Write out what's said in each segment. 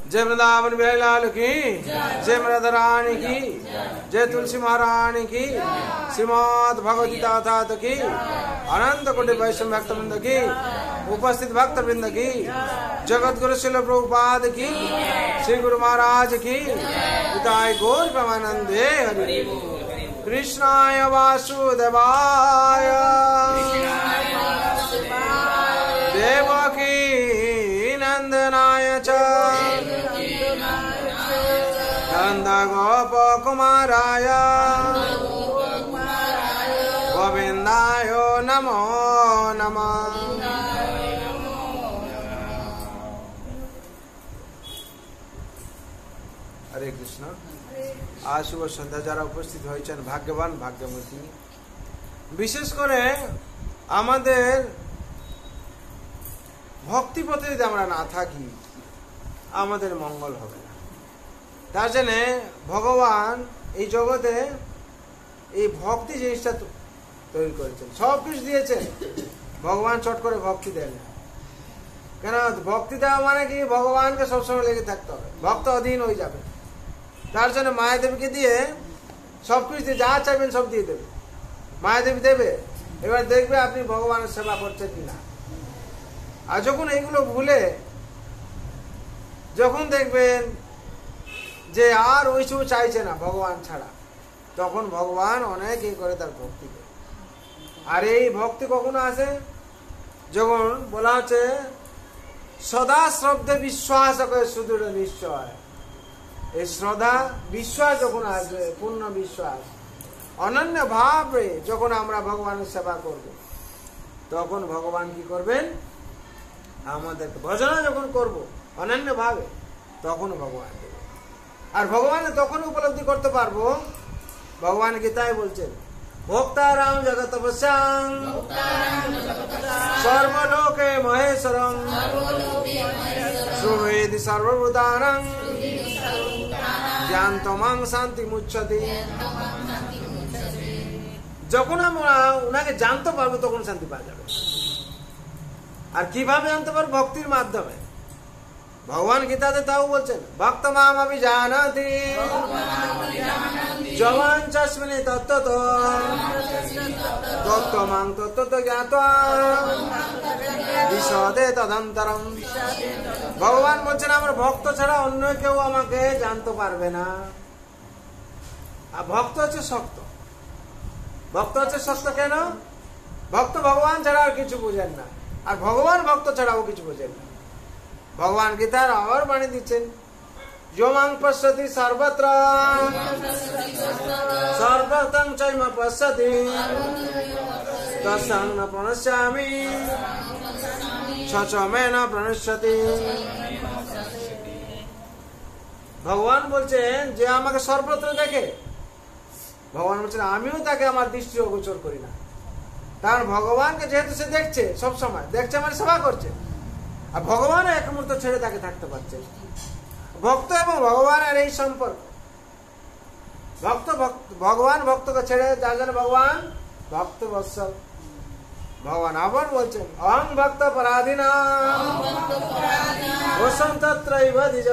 जय वृंदावन बिहारी लाल की, जय राधा रानी की, जय तुलसी महारानी की, श्रीमद् भगवती दाता की, अनंत कोटि वैष्णव भक्त वृंद की, उपस्थित भक्त वृंद की, जगत गुरु श्रील प्रभुपाद की, श्री गुरु महाराज की, पिताय गौर प्रेमानंदे हरि। कृष्णाय वासुदेवाय देवकी नंदनाय च नंद गोप कुमाराय गोविंदाय नमो नमः। हरे कृष्ण। आज शुभ सन्ध्या যারা উপস্থিত হয়েছেন ভাগ্যবান ভাগ্যবতী। বিশেষ করে আমাদের ভক্তি পথে যদি আমরা না থাকি আমাদের মঙ্গল হবে না। তার জন্য ভগবান এই জগতে এই ভক্তি জিনিসটা তৈরি করেছেন, সব কিছু দিয়েছেন, ভগবান চট করে ভক্তি দেন না। কেন ভক্তি দেওয়া মানে কি ভগবানকে সবসময় লেগে থাকতে হবে, ভক্ত অধীন হয়ে যাবে। তার জন্য মায়াদেবীকে দিয়ে সবকিছু দিয়ে যা চাইবেন সব দিয়ে দেবে, মায়াদেবী দেবে। এবার দেখবে আপনি ভগবানের সেবা করছেন কিনা। আর যখন এইগুলো ভুলে যখন দেখবেন যে আর ওইসব চাইছে না ভগবান ছাড়া, তখন ভগবান অনেক এই করে তার ভক্তি করে। আর এই ভক্তি কখনো আসে যখন বলা হচ্ছে সদা শ্রদ্ধে বিশ্বাস করে সুদৃঢ় নিশ্চয়। এই শ্রদ্ধা বিশ্বাস যখন আসবে, পূর্ণ বিশ্বাস অনন্য ভাবে যখন আমরা ভগবানের সেবা করব, তখন ভগবান কি করবেন আমাদের ভজনা যখন করব অনন্য ভাবে, তখন ভগবান দেবে। আর ভগবানের তখন উপলব্ধি করতে পারবো, ভগবান গীতায় বলছেন ভোক্তারাম জগতপস্যাং সর্বলোকে মহেশ্বরং সুবেদি সর্বভূতানাং জ্ঞানতমাং শান্তি মুচ্ছতি। যখন আমরা উনাকে জানতে পারবো তখন শান্তি পাওয়া যাবে। আর কিভাবে জানতে পারবো? ভক্তির মাধ্যমে। ভগবান গীতাতে তাও বলছেন ভক্ত মাম অভিজানাতি জবান চস্মিনে তত্ত্বত তত্ত্বমাং তত্ত্বত জ্ঞাত্বা বিশদে তদন্তরম। ভগবান বলছেন আমার ভক্ত ছাড়া অন্য কেউ আমাকে জানতে পারবে না। আর ভক্ত হচ্ছে শক্ত। ভক্ত হচ্ছে শক্ত কেন? ভক্ত ভগবান ছাড়া আর কিছু বুঝেন না, আর ভগবান ভক্ত ছাড়াও কিছু বুঝেন না। ভগবান গীতার আবার বাণী দিচ্ছেন যোমাং পশ্যতি সর্বত্র সর্বতং চৈম পশ্যতি তস্যাং ন প্রণশ্যামি সচমে ন প্রণশ্যতি। ভগবান বলছেন যে আমাকে সর্বত্র দেখে, ভগবান বলছেন আমিও তাকে আমার দৃষ্টি অগোচর করি না। কারণ ভগবানকে যেহেতু সে দেখছে, সব সময় দেখছে, মানে সেবা করছে। আর ভগবান এক মুহূর্ত ছেড়ে তাকে থাকতে পারছে। ভক্ত এবং ভগবানের এই সম্পর্ক, ভক্ত ভগবান ভক্তকে ছেড়ে, যার জন্য ভগবান ভক্ত বৎসল। ভগবান আবার বলছেন অহং ভক্ত পরাধীনা বসন্তত্রৈব দ্বিজ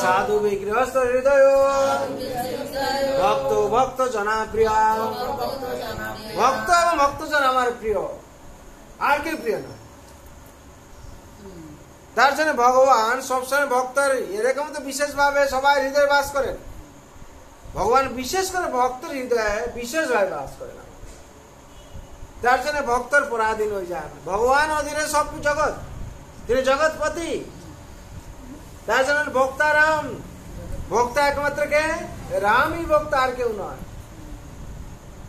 সাধু বিগৃহস্থ হৃদয় ভক্ত ভক্ত জনাপ্রিয়। ভক্ত এবং ভক্তজন আমার প্রিয়, আর কি প্রিয় না। তার জন্য ভগবান সবসময় ভক্তের এরকম তো বিশেষ ভাবে সবাই হৃদয় বাস করেন। ভগবান বিশেষ করে ভক্তের হৃদয়ে বিশেষ ভাবে বাস করেন। তার জন্য ভক্তর পরাধীন হয়ে যান। ভগবান অধীনে সব জগৎ, তিনি জগৎপতি। তার জন্য ভক্তারাম, ভক্তা একমাত্র কে? রামই ভক্ত, আর কেউ নয়।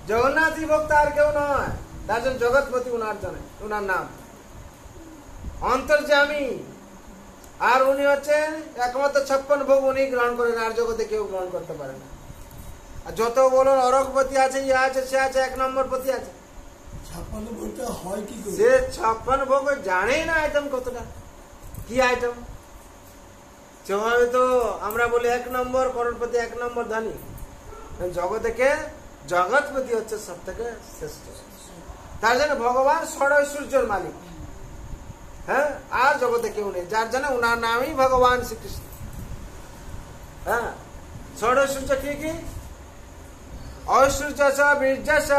জগন্নাথই ভক্ত, আর কেউ নয়। তার জন্য জগৎপতি উনার জন্য, উনার নাম অন্তর্যামী। আর উনি হচ্ছেন একমাত্র 56 ভোগ উনি গ্রহণ করেন, আর জগতে কেউ গ্রহণ করতে পারে না। আর যত বলুন অরগপতি আছে, ইয়ে আছে, সে আছে, 1 নম্বর পতি আছে। 56 ভোগটা হয় কি করে? সে 56 ভোগ জানেই না আইটেম কতটা, কি আইটেম। সেভাবে তো আমরা বলি 1 নম্বর করোড়পতি, 1 নম্বর ধনী। জগতে কে? জগৎপতি হচ্ছে সব থেকে শ্রেষ্ঠ। তার জন্য ভগবান ষড় ঐশ্বর্যের মালিক। হ্যাঁ, আর জগতে কেউ নেই যার জন্য উনার নামই ভগবান শ্রীকৃষ্ণ। হ্যাঁ, ষড় ঐশ্বর্য কি কি? ঐশ্বর্য বীর্যস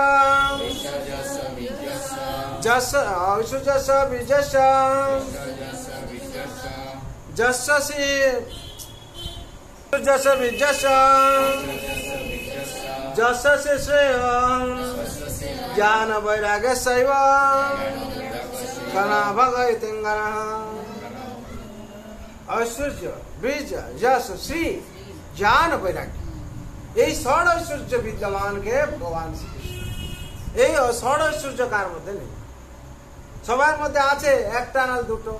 ঐশ্বর্য বীর্যস যশসি যশ বীর্যস যশসি শ্রেয় জ্ঞান বৈরাগ্য শৈব কণা ভগৈতিঙ্গর। ঐশ্বর্য, বীর্য, যশ, শ্রী, জ্ঞান, বৈরাগ্য, এই ষড় ঐশ্বর্য বিদ্যমান কে ভগবান শ্রীকৃষ্ণ। এই ষড় ঐশ্বর্য কার মধ্যে নেই? সবার মধ্যে আছে একটা না দুটো,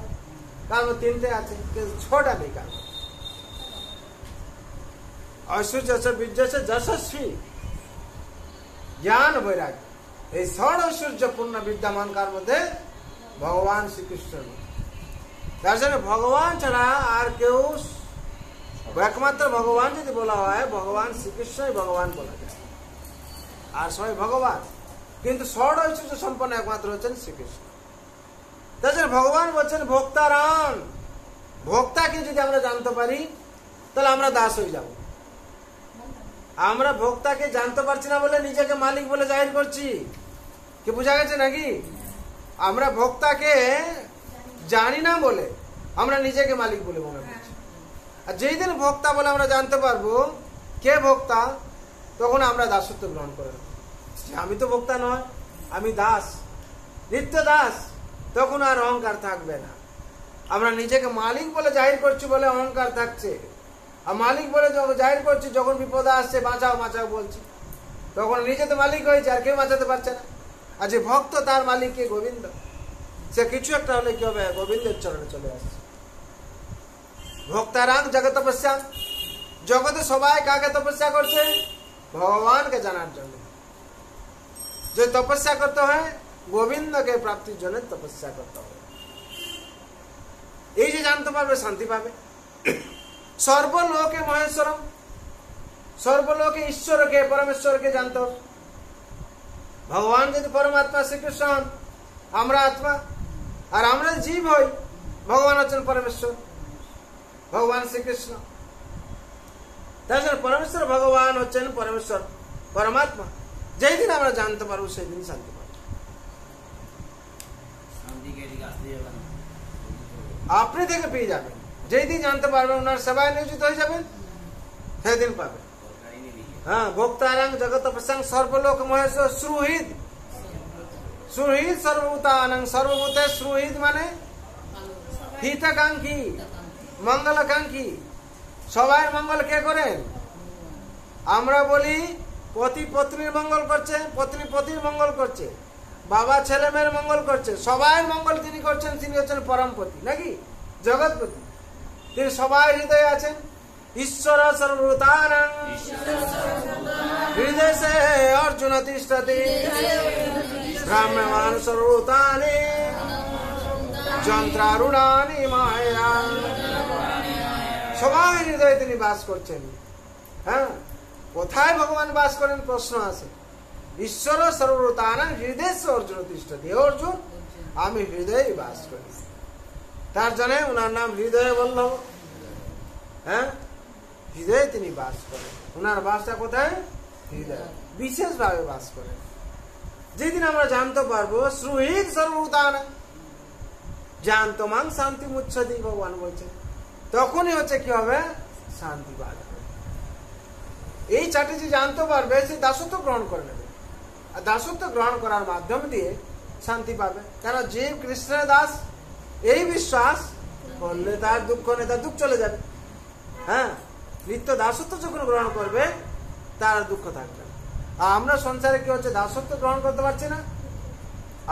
কার মধ্যে তিনটে আছে, কিন্তু ছটা নেই কার মধ্যে। ঐশ্বর্য, বীর্য, যশস্বী, জ্ঞান, বৈরাগ্য, এই ষড় ঐশ্বর্য পূর্ণ বিদ্যমান কার মধ্যে? ভগবান শ্রীকৃষ্ণের মধ্যে। তার জন্য ভগবান ছাড়া আর কেউ, একমাত্র ভগবান যদি বলা হয় ভগবান শ্রীকৃষ্ণই ভগবান বলা যায়, আর সবাই ভগবান। কিন্তু ষড় ঐশ্বর্য সম্পন্ন একমাত্র হচ্ছেন শ্রীকৃষ্ণ। তার জন্য ভগবান বলছেন ভোক্তারাম। ভোক্তাকে যদি আমরা জানতে পারি তাহলে আমরা দাস হয়ে যাব। আমরা ভোক্তাকে জানতে পারছি না বলে নিজেকে মালিক বলে জাহির করছি, কি বোঝা গেছে নাকি? আমরা ভোক্তাকে জানি না বলে আমরা নিজেকে মালিক বলে মনে করছি। আর যেই দিন ভোক্তা বলে আমরা জানতে পারবো কে ভোক্তা, তখন আমরা দাসত্ব গ্রহণ করে নেব। আমি তো ভোক্তা নয়, আমি দাস, নিত্য দাস, তখন আর অহংকার থাকবে না। আমরা নিজেকে মালিক বলে জাহির করছি বলে অহংকার থাকছে, আর মালিক বলে জাহির করছি যখন বিপদে আসছে বাঁচাও বাঁচাও বলছি, তখন নিজে তো মালিক হয়েছে, আর কেউ বাঁচাতে পারছে না। আর যে ভক্ত তার মালিক কে? গোবিন্দ। সে কিছু একটা হলে কি হবে? গোবিন্দের চরণে চলে আসছে। ভক্তারাং জগৎ তপস্যা, জগতে সবাই কাকে তপস্যা করছে? ভগবানকে জানার জন্য। যে তপস্যা করতে হয় গোবিন্দকে প্রাপ্তির জন্য তপস্যা করতে হবে। এই যে জানতে পারবে শান্তি পাবে। সর্বলোকে মহেশ্বরম, সর্বলোকে ঈশ্বরকে, পরমেশ্বরকে জানতে হবে। ভগবান যদি পরমাত্মা শ্রীকৃষ্ণ হন, আমরা আত্মা, আর আমরা জীব হই, ভগবান হচ্ছেন পরমেশ্বর, ভগবান শ্রীকৃষ্ণ। তাই জন্য পরমেশ্বর ভগবান হচ্ছেন পরমেশ্বর পরমাত্মা। যেই দিন আমরা জানতে পারবো সেই দিন শান্তি পাবো। আপনি থেকে পেয়ে যাবেন, যেই দিন জানতে পারবেন, ওনার সেবায় নিয়োজিত হয়ে যাবেন, সেদিন পাবেন। হ্যাঁ, ভোক্তারাং জগৎ প্রসঙ্গ সর্বলোক মহেশ্বর সুহৃদ, সুহৃদ সর্বভূতানাং, সর্বভূতে সুহৃদ মানে হিতাকাঙ্ক্ষী, মঙ্গলাকাঙ্ক্ষী। সবাই মঙ্গল কে করেন? আমরা বলি পতি পত্নীর মঙ্গল করছে, পত্নী পতির মঙ্গল করছে, বাবা ছেলে মেয়ের মঙ্গল করছে। সবাই মঙ্গল তিনি করছেন, তিনি হচ্ছেন পরমপতি নাকি জগৎপতি। তিনি সবাই হৃদয়ে আছেন। ঈশ্বর সর্বভূতানাং হৃদয় সে অর্জুন তিষ্ঠতি, ব্রাহ্মণ সর্বভূতানি যন্ত্রারূঢ়ানি মায়া। সবাই হৃদয়ে তিনি বাস করছেন। হ্যাঁ, কোথায় ভগবান বাস করেন প্রশ্ন আছে। ঈশ্বর সর্বভূতানাং হৃদয় সে অর্জুন তিষ্ঠতি। অর্জুন, আমি হৃদয়ে বাস করি। তার জন্য ওনার নাম হৃদয় বল্লভ। হ্যাঁ, হৃদয়ে তিনি বাস করেন। ওনার বাসটা কোথায়? হৃদয়, বিশেষ ভাবে বাস করেন। যেদিন আমরা জানতে পারবো সুহৃদ সর্বভূতানাং জানতমাং শান্তি মুচ্ছতি, ভগবান বলছেন, তখনই হচ্ছে কি হবে? শান্তি পাওয়া যাবে। এই চারটি যে জানতে পারবে সে দাসত্ব গ্রহণ করে নেবে, আর দাসত্ব গ্রহণ করার মাধ্যম দিয়ে শান্তি পাবে। কেন? জীব কৃষ্ণের দাস, এই বিশ্বাস করলে তার দুঃখ নেই, তার দুঃখ চলে যাবে। হ্যাঁ, নিত্য দাসত্ব যখন গ্রহণ করবে তার দুঃখ থাকবে। আর আমরা সংসারে কি হচ্ছে? দাসত্ব গ্রহণ করতে পারছি না,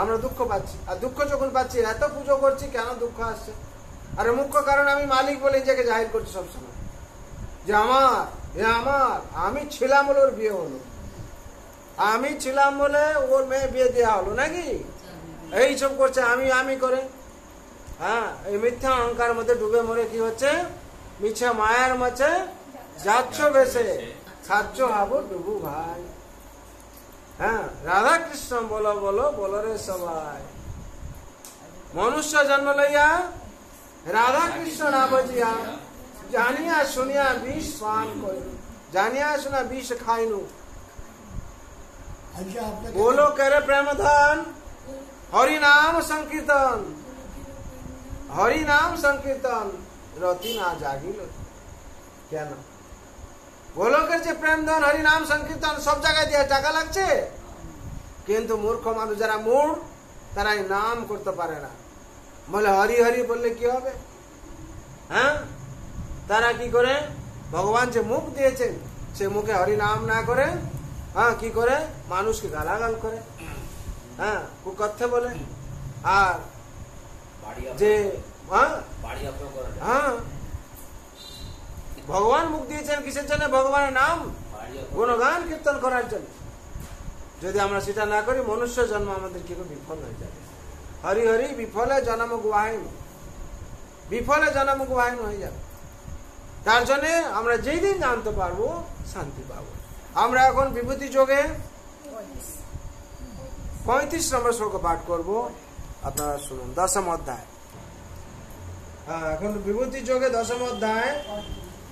আমরা দুঃখ পাচ্ছি। আর দুঃখ যখন পাচ্ছি, এত পুজো করছি, কেন দুঃখ আসছে? আর মুখ্য কারণ আমি মালিক বলে নিজেকে জাহির করছি সবসময়, যে আমার, এ আমার, আমি ছিলাম বলে ওর বিয়ে হলো, আমি ছিলাম বলে ওর মেয়ে বিয়ে দেওয়া হলো নাকি, এইসব করছে আমি আমি করে। হ্যাঁ, এই মিথ্যা অহংকার মধ্যে ডুবে মরে কি হচ্ছে? মিছে মায়ার মাঝে যাচ্ছ বেশে, খাচ্ছ হাবো ডুবু ভাই। হ্যাঁ, রাধা কৃষ্ণ বলো বলো বলো রে সবাই। মনুষ্য জন্ম লইয়া রাধা কৃষ্ণ না বজিয়া জানিয়া শুনিয়া বিষ পান করিল, জানিয়া শুনা বিষ খাইনু। আজকে আপনাকে बोलो करे प्रेम धन हरि नाम संकीर्तन, हरि नाम संकीर्तन रति ना जागिल কেন? গোলকের যে প্রেম ধন হরি নাম সংকীর্তন সব জায়গায় দিয়ে টাকা লাগছে, কিন্তু মূর্খ মানুষ যারা মূঢ় তারা এই নাম করতে পারে না। বলে হরি হরি বললে কি হবে? হ্যাঁ, তারা কি করে? ভগবান যে মুখ দিয়েছেন সে মুখে হরি নাম না করে হ্যাঁ কি করে? মানুষকে গালাগাল করে, হ্যাঁ কুকথ্য বলে। আর যে হ্যাঁ ভগবান মুখ দিয়েছেন কিসের জন্য? ভগবানের নাম গুণগান কীর্তন করার জন্য। যদি আমরা সেটা না করি মনুষ্য জন্ম আমাদের কি বিফল হয়ে যাবে। হরি হরি বিফলে জন্ম গুহাইন, বিফলে জন্ম গুহাইন হয়ে যাবে। তার জন্য আমরা যেই দিন জানতে পারবো শান্তি পাবো। আমরা এখন বিভূতি যোগে 35 নম্বর শ্লোক পাঠ করব, আপনারা শুনুন। 10ম অধ্যায়, এখন বিভূতি যোগে 10ম অধ্যায়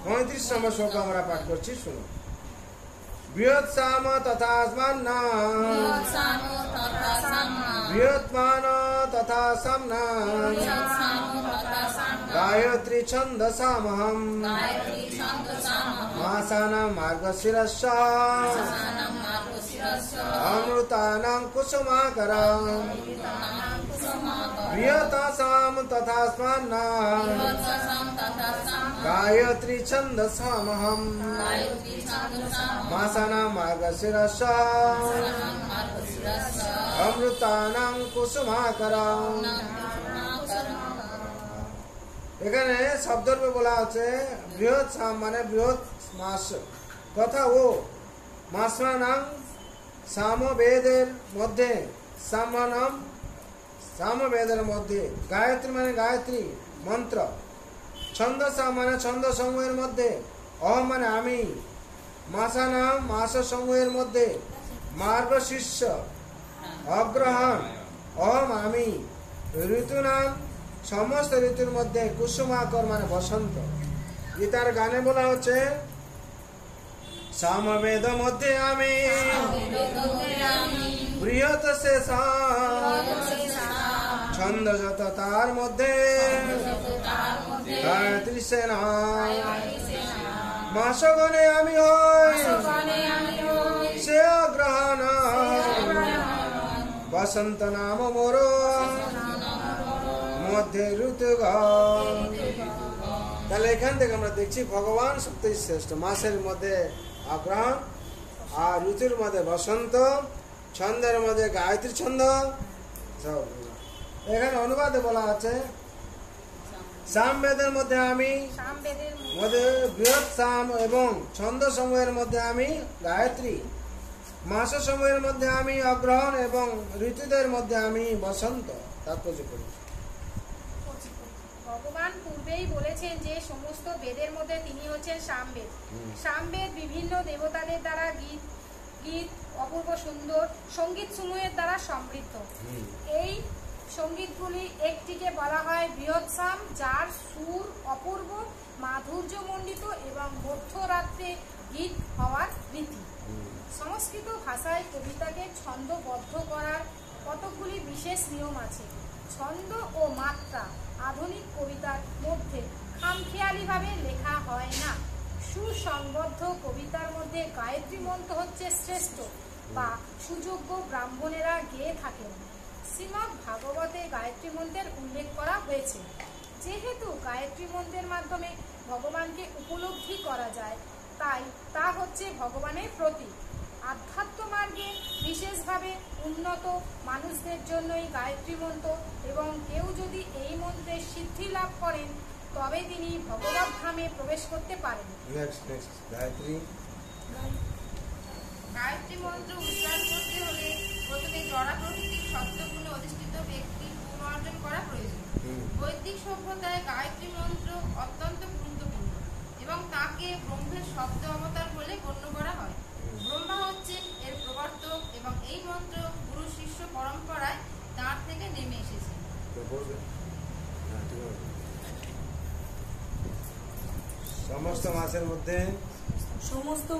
35 নম্বর শ্লোক আমরা পাঠ করছি, শুনুন। বৃহৎ সাম তথা স্মন্না, বৃহৎমান তথা সামনা, গায়ত্রী ছন্দসামহম, মাসানাং মার্গশিরস্য, অমৃতানাং কুসুমাকরং, বৃহৎসাম তথা স্মন্না, গায়ত্রী ছন্দসামহম, মাসানাং মার্গশিরস্য, অমৃতানাং কুসুমাকরং। এখানে শব্দরূপে বলা আছে বৃহৎ সাম মানে বৃহৎ মাস তথা ও মাসনাং সামবেদের মধ্যে, সামনাম সামবেদের মধ্যে, গায়ত্রী মানে গায়ত্রী মন্ত্র, ছন্দসা মানে ছন্দ সমূহের মধ্যে, অহম মানে আমি, মাসানাম মাস সমূহের মধ্যে, মার্গশীর্ষ অগ্রহণ অহম আমি, ঋতুনাম সমস্ত ঋতুর মধ্যে, কুসুমাকর মানে বসন্ত। গীতার গানে বলা হচ্ছে সামবেদ মধ্যে আমি, বৃহৎ সে ছন্দ যত তার মধ্যে, গায়ত্রী সেনা মাসগণে আমি হই সে অগ্রহণ, বসন্ত নাম মোর মধ্যে ঋতুগণ। তাহলে এখান থেকে আমরা দেখছি ভগবান সবথেকে শ্রেষ্ঠ। মাসের মধ্যে অগ্রহণ, আর ঋতুর মধ্যে বসন্ত, ছন্দের মধ্যে গায়ত্রী ছন্দ। এখানে অনুবাদে বলা আছে সামবেদের মধ্যে আমি, মধ্যে বৃহৎ সাম এবং ছন্দ সমূহের মধ্যে আমি গায়ত্রী, মাস সমূহের মধ্যে আমি অগ্রহণ এবং ঋতুদের মধ্যে আমি বসন্ত। তাৎপর্য করি ভগবান পূর্বেই বলেছেন যে সমস্ত বেদের মধ্যে তিনি হচ্ছেন সামবেদ। সামবেদ বিভিন্ন দেবতাদের দ্বারা গীত গীত অপূর্ব সুন্দর সঙ্গীত সমূহের দ্বারা সমৃদ্ধ। এই সঙ্গীতগুলি একটিকে বলা হয় বৃহৎ সাম, যার সুর অপূর্ব মাধুর্যমণ্ডিত এবং মধ্যরাত্রে গীত হওয়ার রীতি। সংস্কৃত ভাষায় কবিতাকে ছন্দবদ্ধ করার কতকগুলি বিশেষ নিয়ম আছে। ছন্দ ও মাত্রা আধুনিক কবিতার মধ্যে খামখেয়ালিভাবে লেখা হয় না। সুসংবদ্ধ কবিতার মধ্যে গায়ত্রী মন্ত্র হচ্ছে শ্রেষ্ঠ বা সুযোগ্য ব্রাহ্মণেরা গেয়ে থাকেন। শ্রীমদ্ ভাগবতে গায়ত্রী মন্ত্রের উল্লেখ করা হয়েছে। যেহেতু গায়ত্রী মন্ত্রের মাধ্যমে ভগবানকে উপলব্ধি করা যায়, তাই তা হচ্ছে ভগবানের প্রতীক। আধ্যাত্ম মার্গে বিশেষভাবে উন্নত মানুষদের জন্যই গায়ত্রী মন্ত্র, এবং কেউ যদি এই মন্ত্রের সিদ্ধি লাভ করেন তবে তিনি ভগবত ধামে প্রবেশ করতে পারেন। গায়ত্রী মন্ত্র উচ্চারণ করতে হলে প্রথমে জড়া প্রকৃতির সত্যগুণে অধিষ্ঠিত ব্যক্তির গুণ অর্জন করা প্রয়োজন। বৈদিক সভ্যতায় গায়ত্রী মন্ত্র অত্যন্ত গুরুত্বপূর্ণ এবং তাকে ব্রহ্মের শব্দ অবতার বলে গণ্য করা হয়। ব্রহ্মা হচ্ছেন এর প্রবর্তক এবং এই মন্ত্র গুরু শিষ্য পরম্পরায় তার থেকে নেমে এসেছে। সমস্ত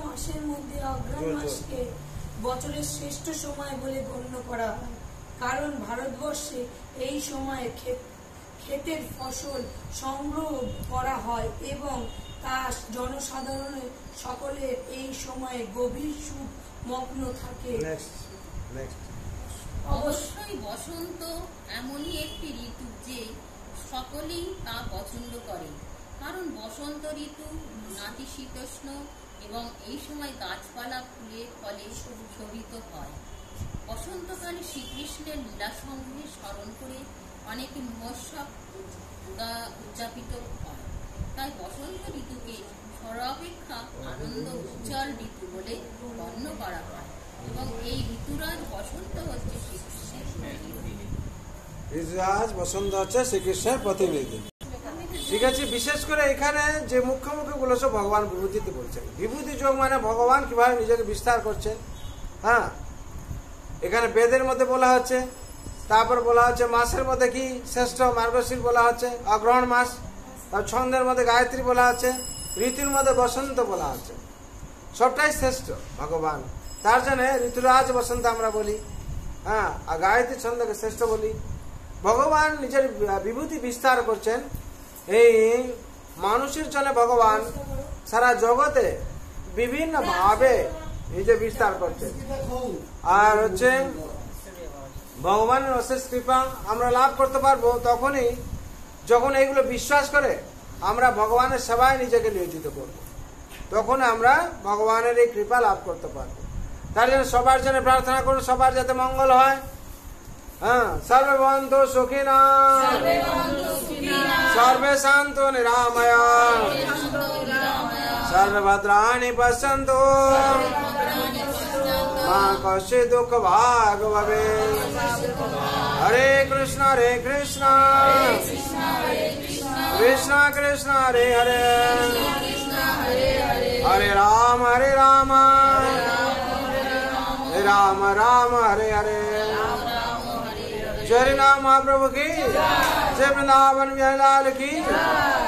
মাসের মধ্যে অগ্রহায়ণ মাসকে বছরের শ্রেষ্ঠ সময় বলে গণ্য করা হয়, কারণ ভারতবর্ষে এই সময়ে ক্ষেতের ফসল সংগ্রহ করা হয় এবং তা জনসাধারণের সকলের এই সময়ে গভীর সুখ মগ্ন থাকে। অবশ্যই বসন্ত এমনই একটি ঋতু যে সকলেই তা পছন্দ করে, কারণ বসন্ত ঋতু নাতিশীতোষ্ণ এবং এই সময় গাছপালা ফুলে ফলে শোভিত হয়। বসন্তকালে শ্রীকৃষ্ণের লীলাসমূহের স্মরণ করে অনেক মহোৎসব উদযাপিত হয়। তাই বসন্ত ঋতুকে সর্বাপেক্ষা আনন্দ উজ্জ্বল ঋতু বলে গণ্য করা হয় এবং এই ঋতুরাজ বসন্ত হচ্ছে শ্রীকৃষ্ণের প্রতিনিধি। ঋতুরাজ বসন্ত হচ্ছে শ্রীকৃষ্ণের প্রতিনিধি। ঠিক আছে, বিশেষ করে এখানে যে মুখ্য গুলো সব ভগবান বিভূতিতে বলছেন। বিভূতি যোগ মানে ভগবান কিভাবে নিজেকে বিস্তার করছেন। হ্যাঁ, এখানে বেদের মধ্যে বলা হচ্ছে, তারপর বলা হচ্ছে মাসের মধ্যে কি শ্রেষ্ঠ মার্গশীর বলা হচ্ছে, অগ্রহণ মাস, তার ছন্দের মধ্যে গায়ত্রী বলা হচ্ছে, ঋতুর মধ্যে বসন্ত বলা হচ্ছে, সবটাই শ্রেষ্ঠ ভগবান। তার জন্য ঋতুরাজ বসন্ত আমরা বলি। হ্যাঁ, আর গায়ত্রী ছন্দকে শ্রেষ্ঠ বলি। ভগবান নিজের বিভূতি বিস্তার করছেন। এই মানুষের জন্য ভগবান সারা জগতে বিভিন্ন ভাবে নিজে বিস্তার করছেন। আর হচ্ছে ভগবানের অশেষ কৃপা আমরা লাভ করতে পারবো তখনই যখন এইগুলো বিশ্বাস করে আমরা ভগবানের সেবায় নিজেকে নিয়োজিত করব, তখন আমরা ভগবানের এই কৃপা লাভ করতে পারবো। তার জন্য সবার জন্য প্রার্থনা করুন, সবার যাতে মঙ্গল হয়। হ্যাঁ, সর্বে ভবন্তু সুখিনা সর্বে শান্তু নিরাময়া সর্বে ভদ্রাণি পশ্যন্তু মা কশ্চিৎ দুঃখ ভাগ ভবেৎ। হরে কৃষ্ণ কৃষ্ণ কৃষ্ণ হরে হরে, হরে রাম রাম রাम हरे हरे। जय नाम महाप्रभु की जय, वृंदावन बिहारी लाल की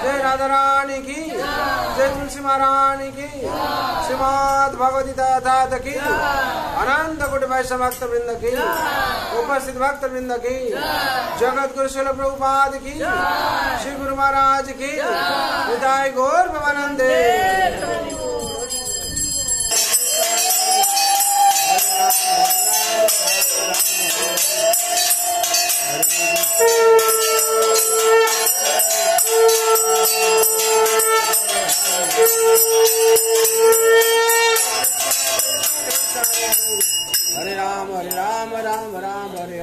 जय, राधा रानी की जय, तुलसी महारानी की, श्रीमद् भगवती तात की, अनंत कोटि वैष्णव भक्त वृंद की, उपस्थित भक्त वृंद की, जगत गुरु शिल प्रभुपाद की, श्री गुरु महाराज की, विदाई गौर भवानंदे। हरे राम राम राम हरे